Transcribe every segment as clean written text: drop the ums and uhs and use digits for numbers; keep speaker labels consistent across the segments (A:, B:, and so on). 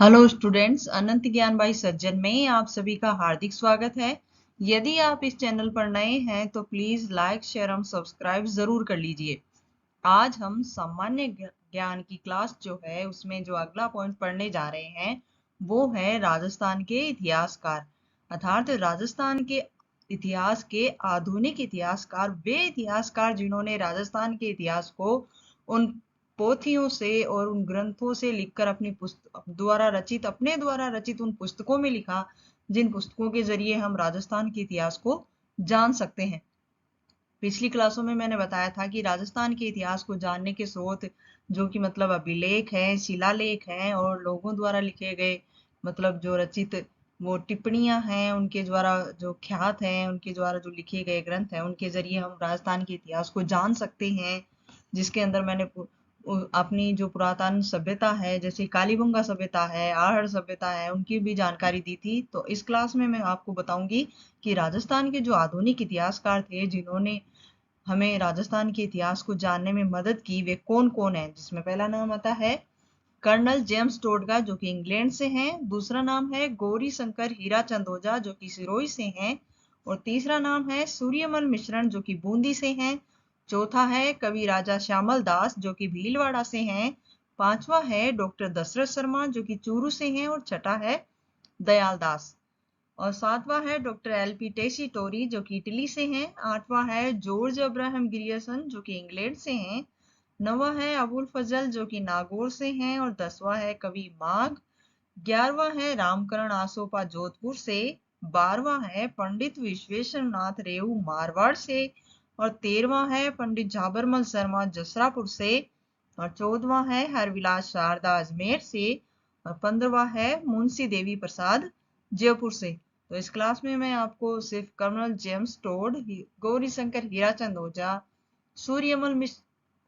A: Hello students, अनंत ज्ञान by सज्जन में आप सभी का हार्दिक स्वागत है। यदि आप इस चैनल पर नए हैं तो प्लीज लाइक शेयर एवं सब्सक्राइब जरूर कर लीजिए। आज हम सामान्य ज्ञान की क्लास जो है उसमें जो अगला पॉइंट पढ़ने जा रहे हैं वो है राजस्थान के इतिहासकार, अर्थात राजस्थान के इतिहास के आधुनिक इतिहासकार, वे इतिहासकार जिन्होंने राजस्थान के इतिहास को उन पोथियों से और उन ग्रंथों से लिखकर अपने द्वारा रचित उन पुस्तकों में लिखा, जिन पुस्तकों के जरिए हम राजस्थान के इतिहास को जान सकते हैं। पिछली क्लासों में मैंने बताया था कि राजस्थान के इतिहास को जानने के स्रोत जो कि मतलब अभिलेख है, शिलालेख हैं और लोगों द्वारा लिखे गए मतलब जो रचित वो टिप्पणियां हैं, उनके द्वारा जो ख्यात हैं, उनके द्वारा जो लिखे गए ग्रंथ हैं, उनके जरिए हम राजस्थान के इतिहास को जान सकते हैं। जिसके अंदर मैंने अपनी जो पुरातन सभ्यता है जैसे कालीबंगा सभ्यता है, आहड़ सभ्यता है, उनकी भी जानकारी दी थी। तो इस क्लास में मैं आपको बताऊंगी कि राजस्थान के जो आधुनिक इतिहासकार थे जिन्होंने हमें राजस्थान के इतिहास को जानने में मदद की, वे कौन कौन है। जिसमें पहला नाम आता है कर्नल जेम्स टोडगा जो कि इंग्लैंड से हैं, दूसरा नाम है गौरी शंकर हीराचंद ओझा जो कि सिरोही से हैं, और तीसरा नाम है सूर्यमल मिश्रण जो कि बूंदी से हैं, चौथा है कवि राजा श्यामल दास जो कि भीलवाड़ा से हैं, पांचवा है डॉक्टर दशरथ शर्मा जो कि चूरू से हैं, और छठा है दयाल दास, और सातवां है डॉक्टर एलपी टेसी टोरी जो कि इटली से हैं, आठवां है जॉर्ज अब्राहम ग्रियर्सन जो कि इंग्लैंड से हैं, नौवां है अबुल फजल जो कि नागौर से हैं, और 10वां है कवि माघ, 11वां है रामकरण आसोपा जोधपुर से, 12वां है पंडित विश्वेश्वर नाथ रेऊ मारवाड़ से, और 13वां है पंडित झाबरमल शर्मा जसरापुर से, और 14वां है हरविलास शारदा अजमेर से, और 15वां है मुंशी देवी प्रसाद जयपुर से। तो इस क्लास में मैं आपको सिर्फ colonel James Tod, Gauri Shankar Hirachand Ojha, Suryamal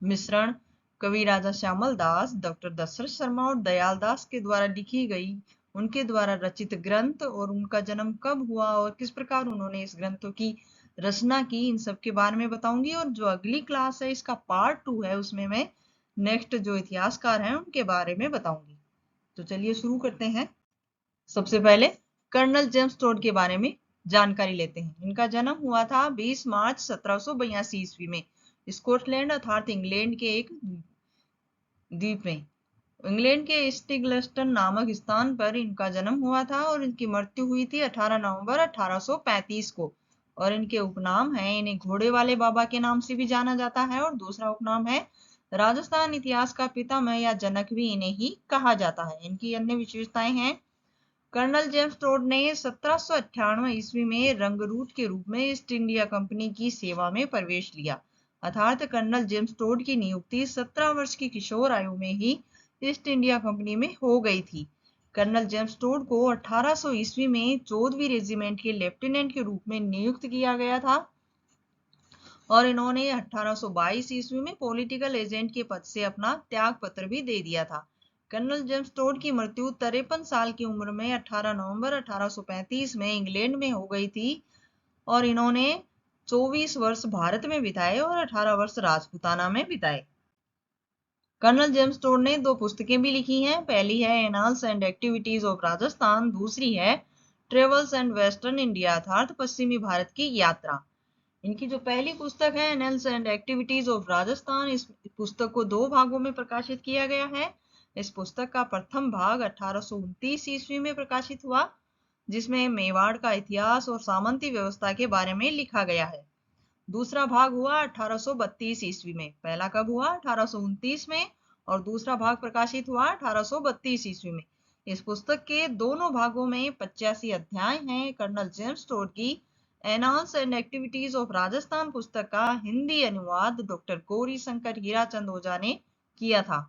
A: Mishran, Kavi Raja Shyamal Das, doctor Dasharath Sharma और दयाल दास के द्वारा लिखी गई, उनके द्वारा रचित ग्रंथ और उनका जन्म कब हुआ और किस प्रकार उन्होंने इस ग्रंथों की रचना की, इन सब के बारे में बताऊंगी। और जो अगली क्लास है इसका पार्ट 2 है, उसमें मैं नेक्स्ट जो इतिहासकार हैं उनके बारे में बताऊंगी। तो चलिए शुरू करते हैं। सबसे पहले कर्नल जेम्स टोड के बारे में जानकारी लेते हैं। इनका जन्म हुआ था 20 मार्च 1782 ईस्वी में स्कॉटलैंड अर्थात इंग्लैंड के एक द्वीप में। इंग्लैंड के स्टिग्लस्टन नामक स्थान पर इनका जन्म हुआ था और इनकी मृत्यु हुई थी 18 नवंबर 1835 को। और इनके उपनाम हैं, इन्हें घोड़े वाले बाबा के नाम से भी जाना जाता है, और दूसरा उपनाम है राजस्थान इतिहास का पितामह या जनक भी इन्हें ही कहा जाता है। इनकी अन्य विशेषताएं हैं, कर्नल जेम्स टोड ने 1798 ईस्वी में रंगरूट के रूप में ईस्ट इंडिया कंपनी की सेवा में प्रवेश लिया, अर्थात कर्नल जेम्स टोड की नियुक्ति 17 वर्ष की किशोर आयु में ही ईस्ट इंडिया कंपनी में हो गई थी। कर्नल जेम्स टोड को 1800 ईस्वी में 14वीं रेजिमेंट के लेफ्टिनेंट के रूप में नियुक्त किया गया था, और इन्होंने 1822 ईस्वी में पॉलिटिकल एजेंट के पद से अपना त्याग पत्र भी दे दिया था। कर्नल जेम्स टोड की मृत्यु 53 साल की उम्र में 18 नवंबर 1835 में इंग्लैंड में हो गई थी, और इन्होंने 24 वर्ष भारत में बिताए और 18 वर्ष राजपूताना में बिताए। कर्नल जेम्स टोड ने 2 पुस्तकें भी लिखी हैं। पहली है annals and activities of Rajasthan, दूसरी है ट्रेवल्स एंड वेस्टर्न इंडिया अर्थात पश्चिमी भारत की यात्रा। इनकी जो पहली पुस्तक है annals and activities of Rajasthan, इस पुस्तक को 2 भागों में प्रकाशित किया गया है। इस पुस्तक का प्रथम भाग 1829 ईस्वी में प्रकाशित हुआ, जिसमें मेवाड़ का इतिहास और सामंती व्यवस्था के बारे में लिखा गया है। दूसरा भाग हुआ 1832 ईस्वी में। पहला कब हुआ? 1829 में, और दूसरा भाग प्रकाशित हुआ 1832 ईस्वी में। इस पुस्तक के दोनों भागों में 85 अध्याय हैं। कर्नल जेम्स टोड की annals and activities of Rajasthan पुस्तक का हिंदी अनुवाद डॉक्टर गौरी शंकर हीराचंद ओझा ने किया था।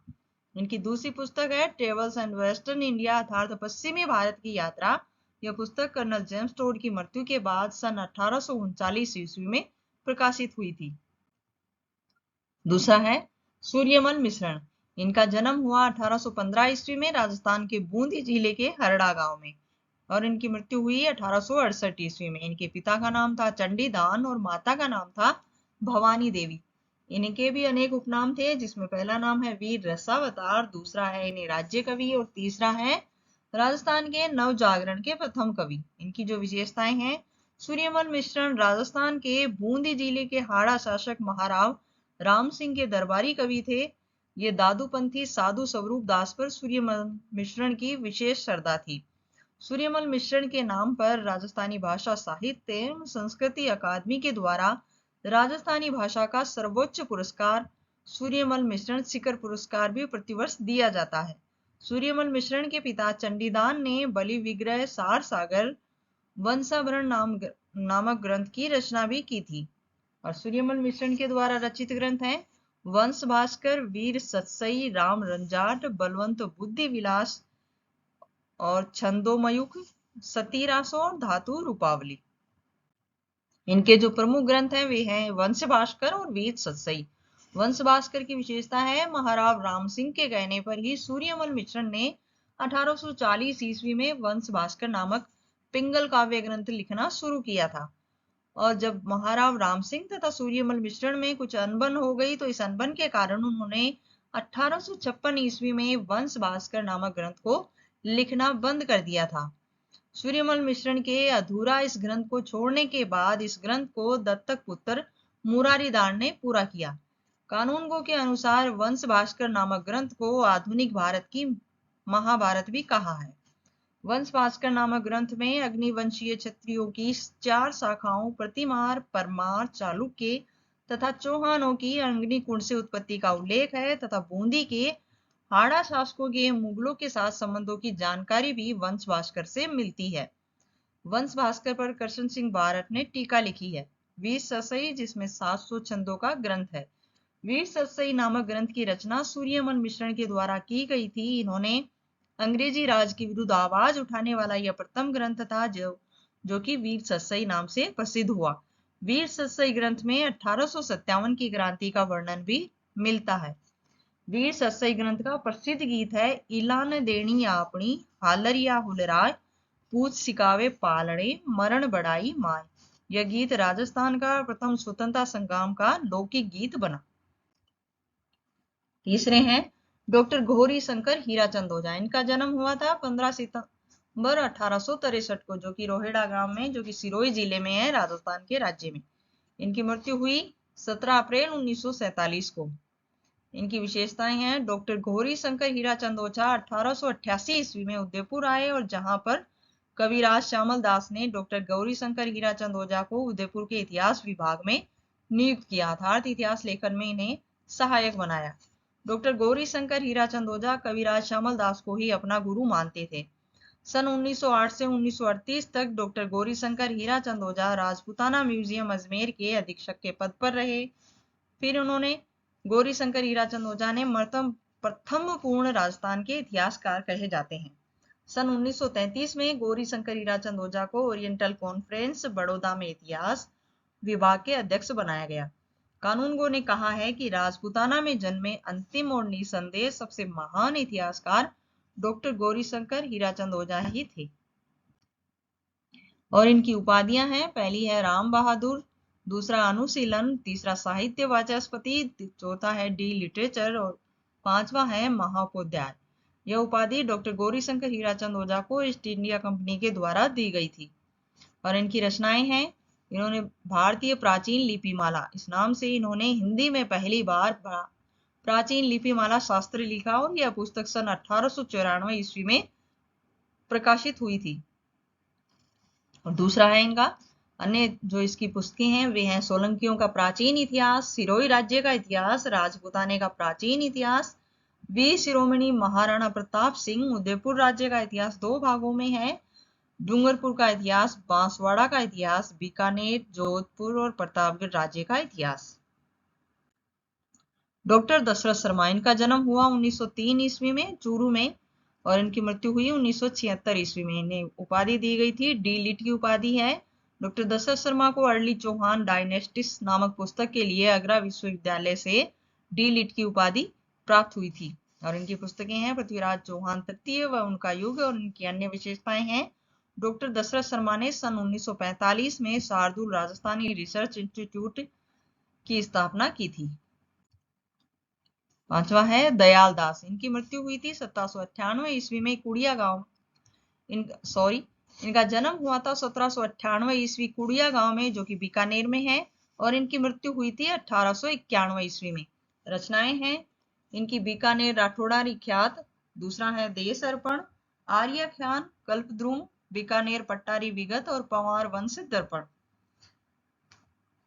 A: इनकी दूसरी पुस्तक है ट्रेवल्स एंड वेस्टर्न इंडिया अर्थात पश्चिमी भारत की यात्रा। यह पुस्तक कर्नल जेम्स टोड की मृत्यु के बाद सन 1839 ईस्वी में प्रकाशित हुई थी। दूसरा है सूर्यमल मिश्रण। इनका जन्म हुआ 1815 ईस्वी में राजस्थान के बूंदी जिले के हरड़ा गांव में, और इनकी मृत्यु हुई 1868 ईस्वी में। इनके पिता का नाम था चंडीदान और माता का नाम था भवानी देवी। इनके भी अनेक उपनाम थे, जिसमें पहला नाम है वीर रसावतार, दूसरा है इन्हें राज्य कवि, और तीसरा है राजस्थान के नव जागरण के प्रथम कवि। इनकी जो विशेषताएं हैं, सूर्यमल मिश्रण राजस्थान के बूंदी जिले के हाड़ा शासक महाराव राम सिंह के दरबारी कवि थे। ये दादूपंथी साधु स्वरूप दास पर सूर्यमल मिश्रण की विशेष श्रद्धा थी। सूर्यमल मिश्रण के नाम पर राजस्थानी भाषा साहित्य एवं संस्कृति अकादमी के द्वारा राजस्थानी भाषा का सर्वोच्च पुरस्कार सूर्यमल मिश्रण शिखर पुरस्कार भी प्रतिवर्ष दिया जाता है। सूर्यमल मिश्रण के पिता चंडीदान ने बलि विग्रह सार सागर वंशावरण नामक ग्रंथ की रचना भी की थी। और सूर्यमल मिश्रण के द्वारा रचित ग्रंथ हैं वंश भास्कर, वीर सतसई, राम रंजाट, बलवंत बुद्धि विलास और छंदोमयुख, सतीरासो और धातु रूपावली। इनके जो प्रमुख ग्रंथ हैं वे हैं वंश भास्कर और वीर सतसई। वंश भास्कर की विशेषता है, महाराव राम सिंह के कहने पर ही सूर्यमल मिश्रण ने 1840 ईस्वी में वंश भास्कर नामक पिंगल काव्य ग्रंथ लिखना शुरू किया था। और जब महाराव राम सिंह तथा सूर्यमल मिश्रण में कुछ अनबन हो गई तो इस अनबन के कारण उन्होंने 1856 ईस्वी में वंश भास्कर नामक ग्रंथ को लिखना बंद कर दिया था। सूर्यमल मिश्रण के अधूरा इस ग्रंथ को छोड़ने के बाद इस ग्रंथ को दत्तक पुत्र मुरारी दास ने पूरा किया। कानूनगो के अनुसार वंश भास्कर नामक ग्रंथ को आधुनिक भारत की महाभारत भी कहा है। वंश भास्कर नामक ग्रंथ में अग्निवंशीय क्षत्रियों की 4 शाखाओं प्रतिमार, परमार, चालुक्य तथा चौहानों की अग्निकुंड से उत्पत्ति का उल्लेख है तथा बूंदी के हाड़ा शासकों के मुगलों के साथ संबंधों की जानकारी भी वंश भास्कर से मिलती है। वंश भास्कर पर करशन सिंह बारठ ने टीका लिखी है। वीर सतसई जिसमें 700 छंदों का ग्रंथ है। वीर सतसई नामक ग्रंथ की रचना सूर्यमल मिश्रण के द्वारा की गई थी। इन्होंने अंग्रेजी राज के विरुद्ध आवाज उठाने वाला यह प्रथम ग्रंथ था जो कि वीर सतसई नाम से प्रसिद्ध हुआ। वीर सतसई ग्रंथ में 1857 की क्रांति का वर्णन भी मिलता है। वीर सतसई ग्रंथ का प्रसिद्ध गीत है इलान देनी आपनी हालरिया हुलराय पूछ सिकावे पालड़े मरण बढ़ाई माय। यह गीत राजस्थान का प्रथम स्वतंत्रता संग्राम का लौकिक गीत बना। तीसरे हैं डॉक्टर घोरी शंकर हीराचंद ओझा। इनका जन्म हुआ था 15 सितंबर 1863 को, जो कि रोहेड़ा गांव में, जो कि सिरोही जिले में है, राजस्थान के राज्य में। इनकी मृत्यु हुई 17 अप्रैल 1947 को। इनकी विशेषताएं हैं, डॉक्टर घोरी शंकर हीराचंद ओझा 1888 ईस्वी में उदयपुर आए और जहां पर कविराज श्यामल दास ने डॉक्टर गौरी शंकर हीराचंद ओझा को उदयपुर के इतिहास विभाग में नियुक्त किया, अर्थात इतिहास लेखन में इन्हें सहायक बनाया। डॉक्टर गौरी शंकर हीराचंद ओझा कविराज श्यामल दास को ही अपना गुरु मानते थे। सन 1908 से 1938 तक डॉक्टर गौरी शंकर हीराचंद ओझा राजपूताना म्यूजियम अजमेर के अधीक्षक के पद पर रहे। फिर उन्होंने गौरी शंकर हीराचंद ओझा ने प्रथम पूर्ण राजस्थान के इतिहासकार कहे जाते हैं। सन 1933 में गौरी शंकर हीराचंद ओझा को ओरिएंटल कॉन्फ्रेंस बड़ौदा में इतिहास विभाग के अध्यक्ष बनाया गया। कानूनगो ने कहा है कि राजपूताना में जन्मे अंतिम और निसंदेह सबसे महान इतिहासकार डॉक्टर गौरी शंकर हीराचंद ओझा ही थे। और इनकी उपाधियां हैं, पहली है राम बहादुर, दूसरा अनुशीलन, तीसरा साहित्य वाचस्पति, चौथा है डी लिटरेचर और पांचवा है महाउपाध्याय। यह उपाधि डॉक्टर गौरी शंकर हीराचंद ओझा को ईस्ट इंडिया कंपनी के द्वारा दी गई थी। और इनकी रचनाएं हैं, इन्होंने भारतीय प्राचीन लिपिमाला, इस नाम से इन्होंने हिंदी में पहली बार प्राचीन लिपिमाला शास्त्र लिखा और यह पुस्तक सन 1894 ईस्वी में प्रकाशित हुई थी। और दूसरा है इनका अन्य जो इसकी पुस्तकें हैं वे हैं सोलंकियों का प्राचीन इतिहास, सिरोही राज्य का इतिहास, राजपूताने का प्राचीन इतिहास, वीर शिरोमणि महाराणा प्रताप सिंह उदयपुर राज्य का इतिहास 2 भागों में है, डूंगरपुर का इतिहास, बांसवाड़ा का इतिहास, बीकानेर, जोधपुर और प्रतापगढ़ राज्य का इतिहास। डॉक्टर दशरथ शर्मा, इनका जन्म हुआ 1903 ईस्वी में चूरू में और इनकी मृत्यु हुई 1976 ईस्वी में। इन्हें उपाधि दी गई थी, डी लिट की उपाधि है। डॉक्टर दशरथ शर्मा को अर्ली चौहान डायनेस्टिस नामक पुस्तक के लिए आगरा विश्वविद्यालय से डी लिट की उपाधि प्राप्त हुई थी। और इनकी पुस्तकें हैं पृथ्वीराज चौहान तृतीय व उनका युग। और इनकी अन्य विशेषताएं हैं, डॉक्टर दशरथ शर्मा ने सन 1945 में शार्दुल राजस्थानी रिसर्च इंस्टीट्यूट की स्थापना की थी। पांचवा है दयाल दास, इनकी मृत्यु हुई थी 1798 ईस्वी में कुड़िया गांव इनका जन्म हुआ था 1798 ईस्वी कुड़िया गांव में, जो कि बीकानेर में है, और इनकी मृत्यु हुई थी 1891 ईस्वी में। रचनाएं हैं इनकी बीकानेर राठौड़ारी ख्यात, दूसरा है देश अर्पण, आर्य ख्यान, कल्पद्रुम, बीकानेर पट्टारी विगत और पंवार वंश दर्पण।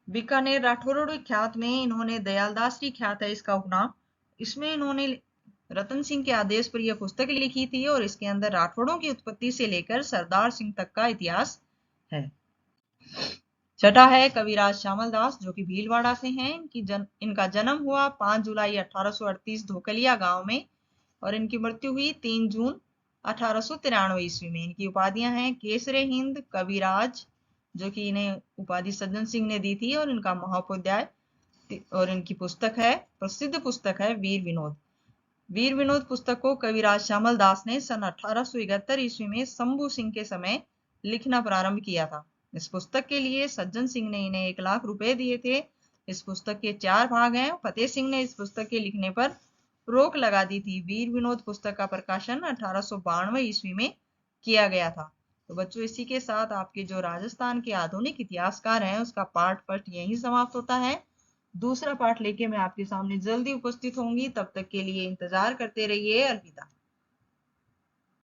A: बीकानेर राठौड़ी ख्यात में इन्होंने दयालदास की ख्यात है इसका उपनाम, इसमें इन्होंने रतन सिंह के आदेश पर यह पुस्तक लिखी थी और इसके अंदर राठौड़ों की उत्पत्ति से लेकर सरदार सिंह तक का इतिहास है। छठा है कविराज श्यामल दास, जो कि भीलवाड़ा से हैं। इनका जन्म हुआ 5 जुलाई 1838 धोकलिया गांव में और इनकी मृत्यु हुई 3 जून 1893 ईस्वी में। इनकी उपाधियां हैं केसरे हिंद, कविराज, जो कि इन्हें उपाधि सज्जन सिंह ने दी थी, और इनका महोपाध्याय, और इनकी पुस्तक है, प्रसिद्ध पुस्तक है वीर विनोद। वीर विनोद पुस्तक को कविराज श्यामल दास ने सन 1871 ईस्वी में शंभू सिंह के समय लिखना प्रारंभ किया था। इस पुस्तक के लिए सज्जन सिंह ने इन्हें 1 लाख रुपए दिए थे। इस पुस्तक के 4 भाग हैं। फतेह सिंह ने इस पुस्तक के लिखने पर रोक लगा दी थी। वीर विनोद पुस्तक का प्रकाशन 1892 ईस्वी में किया गया था। तो बच्चों, इसी के साथ आपके जो राजस्थान के आधुनिक इतिहासकार हैं उसका पार्ट फर्स्ट यहीं समाप्त होता है। दूसरा पार्ट लेके मैं आपके सामने जल्दी उपस्थित होंगी। तब तक के लिए इंतजार करते रहिए। अलविदा।